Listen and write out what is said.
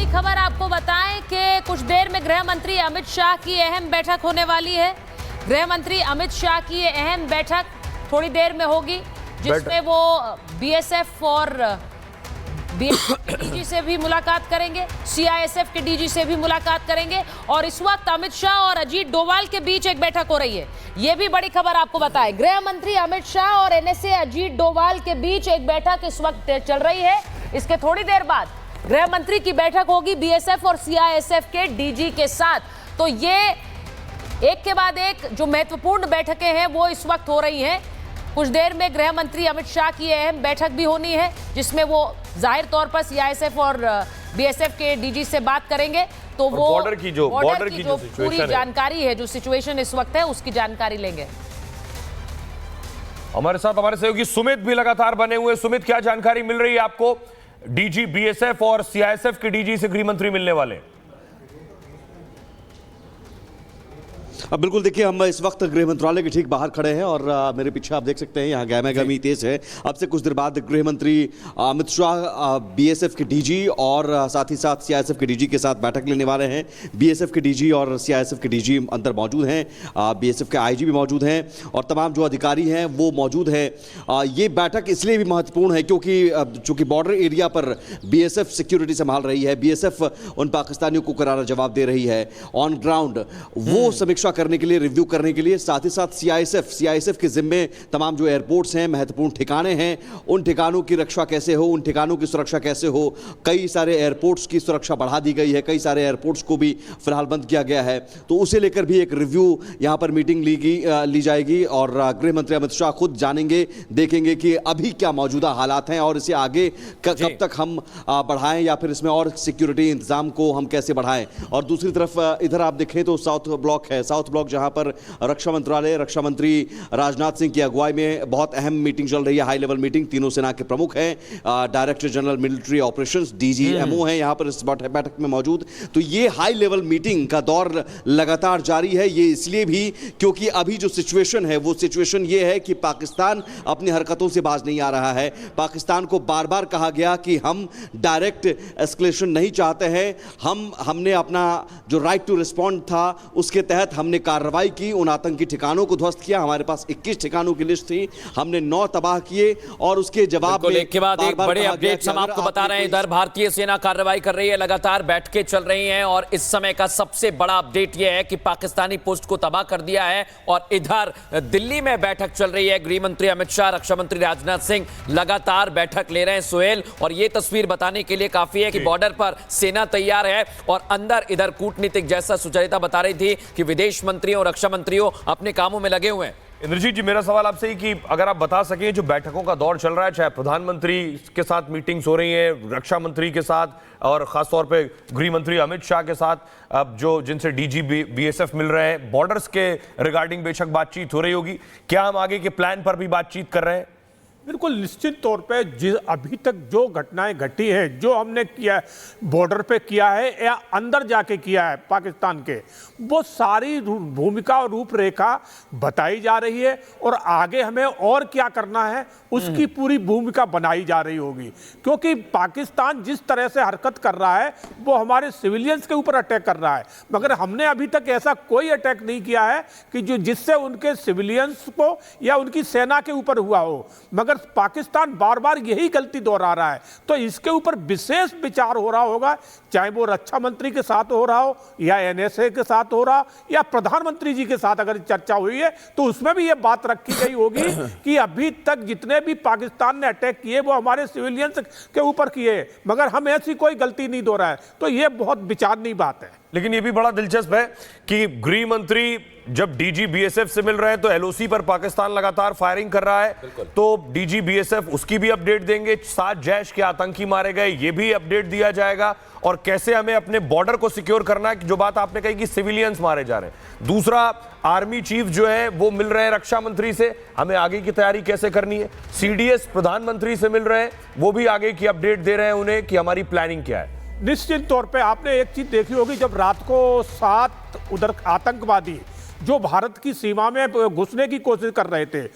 बड़ी खबर आपको बताएं कि कुछ देर में गृह मंत्री अमित शाह की अहम बैठक होने वाली है। गृह मंत्री अमित शाह की ये अहम बैठक थोड़ी देर में होगी, जिसमें वो बीएसएफ और डीजी से भी मुलाकात करेंगे, सीआईएसएफ के डीजी से भी मुलाकात करेंगे और इस वक्त अमित शाह और अजीत डोभाल के बीच एक बैठक हो रही है। ये भी बड़ी खबर आपको बताएं, गृह मंत्री अमित शाह और एनएसए अजीत डोभाल के बीच एक बैठक इस वक्त चल रही है। इसके थोड़ी देर बाद गृह मंत्री की बैठक होगी बीएसएफ और सीआईएसएफ के डीजी के साथ। तो ये एक के बाद एक जो महत्वपूर्ण बैठकें हैं वो इस वक्त हो रही हैं। कुछ देर में गृह मंत्री अमित शाह की अहम बैठक भी होनी है, जिसमें वो जाहिर तौर पर सीआईएसएफ और बीएसएफ के डीजी से बात करेंगे। तो वो बॉर्डर की जो पूरी जानकारी है, जो सिचुएशन इस वक्त है, उसकी जानकारी लेंगे। हमारे साथ हमारे सहयोगी सुमित भी लगातार बने हुए। सुमित, क्या जानकारी मिल रही है आपको? डीजी बीएसएफ और सीआईएसएफ के डीजी से गृह मंत्री मिलने वाले। अब बिल्कुल देखिए, हम इस वक्त गृह मंत्रालय के ठीक बाहर खड़े हैं और मेरे पीछे आप देख सकते हैं यहाँ गहमागहमी तेज है। अब से कुछ देर बाद गृह मंत्री अमित शाह बीएसएफ के डीजी और साथ ही साथ सीआईएसएफ के डीजी के साथ बैठक लेने वाले हैं। बीएसएफ के डीजी और सीआईएसएफ के डीजी अंदर मौजूद हैं, बीएसएफ के आईजी भी मौजूद हैं और तमाम जो अधिकारी हैं वो मौजूद हैं। ये बैठक इसलिए भी महत्वपूर्ण है क्योंकि चूंकि बॉर्डर एरिया पर बीएसएफ सिक्योरिटी संभाल रही है, बीएसएफ उन पाकिस्तानियों को करारा जवाब दे रही है ऑन ग्राउंड, वो समीक्षा करने के लिए, रिव्यू करने के लिए। साथ ही साथ सीआईएसएफ के जिम्मे तमाम जो एयरपोर्ट्स हैं, महत्वपूर्ण ठिकाने हैं, उन ठिकानों की रक्षा कैसे हो, उन ठिकानों की सुरक्षा कैसे हो। कई सारे एयरपोर्ट्स की सुरक्षा बढ़ा दी गई है, कई सारे एयरपोर्ट्स को भी फिलहाल बंद किया गया है। तो उसे लेकर भी एक रिव्यू यहां पर मीटिंग ली जाएगी और गृह मंत्री अमित शाह खुद जानेंगे, देखेंगे कि अभी क्या मौजूदा हालात हैं और इसे आगे कब तक हम बढ़ाएं या फिर इसमें और सिक्योरिटी इंतजाम को हम कैसे बढ़ाएं। और दूसरी तरफ इधर आप देखें तो साउथ ब्लॉक है, साउथ ब्लॉक जहां पर रक्षा मंत्रालय, रक्षा मंत्री राजनाथ सिंह की अगुवाई में बहुत अहम मीटिंग चल रही है, हाई लेवल मीटिंग। तीनों सेना के प्रमुख हैं, director general military operations DGMO हैं यहां पर इस बैठक में मौजूद। तो ये हाई लेवल मीटिंग का दौर लगातार जारी है। ये इसलिए भी क्योंकि अभी जो सिचुएशन है वो सिचुएशन ये है कि पाकिस्तान अपनी हरकतों से बाज नहीं आ रहा है। पाकिस्तान को बार बार कहा गया कि हम डायरेक्ट एस्केलेशन नहीं चाहते हैं, हमने अपना जो राइट टू रिस्पॉन्ड था उसके तहत हमने कार्रवाई की, उन आतंकी ठिकानों को ध्वस्त किया। हमारे पास 21 ठिकानों की लिस्ट थी, हमने 9 तबाह किए और उसके जवाब में एक के बाद एक बड़े अपडेट्स हम आपको बता रहे हैं। इधर भारतीय सेना कार्रवाई कर रही है, लगातार बैठकें चल रही हैं और इस समय का सबसे बड़ा अपडेट यह है कि पाकिस्तानी पोस्ट को तबाह कर दिया है और इधर दिल्ली में बैठक चल रही है। गृह मंत्री अमित शाह, रक्षा मंत्री राजनाथ सिंह लगातार बैठक ले रहे हैं सोहेल, और यह तस्वीर बताने के लिए काफी है कि बॉर्डर पर सेना तैयार है और अंदर इधर कूटनीतिक, जैसा सुचरिता बता रही थी कि विदेश मंत्रियों और रक्षा मंत्रियों अपने कामों में लगे हुए हैं। इंद्रजीत जी, मेरा सवाल आपसे ही कि अगर आप बता सकें, जो बैठकों का दौर चल रहा है, चाहे प्रधानमंत्री के साथ मीटिंग्स हो रही हैं, रक्षा मंत्री के साथ और खासतौर पे गृह मंत्री अमित शाह के साथ, अब जो जिनसे डीजी बीएसएफ मिल रहे हैं, बॉर्डर्स के रिगार्डिंग बेशक बातचीत हो रही होगी, क्या हम आगे के प्लान पर भी बातचीत कर रहे हैं? बिल्कुल निश्चित तौर पे अभी तक जो घटनाएं घटी हैं, जो हमने किया है, बॉर्डर पे किया है या अंदर जाके किया है पाकिस्तान के, वो सारी भूमिका और रूपरेखा बताई जा रही है और आगे हमें और क्या करना है उसकी पूरी भूमिका बनाई जा रही होगी। क्योंकि पाकिस्तान जिस तरह से हरकत कर रहा है वो हमारे सिविलियंस के ऊपर अटैक कर रहा है, मगर हमने अभी तक ऐसा कोई अटैक नहीं किया है कि जिससे उनके सिविलियंस को या उनकी सेना के ऊपर हुआ हो, मगर पाकिस्तान बार बार यही गलती दोहरा रहा है। तो इसके ऊपर विशेष विचार हो रहा होगा, चाहे वो रक्षा मंत्री के साथ हो रहा हो या एनएसए के साथ हो रहा या प्रधानमंत्री जी के साथ अगर चर्चा हुई है तो उसमें भी ये बात रखी गई होगी कि अभी तक जितने भी पाकिस्तान ने अटैक किए वो हमारे सिविलियंस के ऊपर किए, मगर हम ऐसी कोई गलती नहीं दोहराए। तो ये बहुत विचारनीय बात है। लेकिन ये भी बड़ा दिलचस्प है कि गृह मंत्री जब डीजी बीएसएफ से मिल रहे हैं तो एलओसी पर पाकिस्तान लगातार फायरिंग कर रहा है, तो डीजी बीएसएफ उसकी भी अपडेट देंगे। 7 जैश के आतंकी मारे गए, ये भी अपडेट दिया जाएगा, और कैसे हमें अपने बॉर्डर को सिक्योर करना है, जो बात आपने कही कि सिविलियंस मारे जा रहे हैं। दूसरा, आर्मी चीफ जो है वो मिल रहे हैं रक्षा मंत्री से, हमें आगे की तैयारी कैसे करनी है। सीडीएस प्रधानमंत्री से मिल रहे हैं, वो भी आगे की अपडेट दे रहे हैं उन्हें कि हमारी प्लानिंग क्या है। निश्चित तौर पे आपने एक चीज देखी होगी, जब रात को 7 उधर आतंकवादी जो भारत की सीमा में घुसने की कोशिश कर रहे थे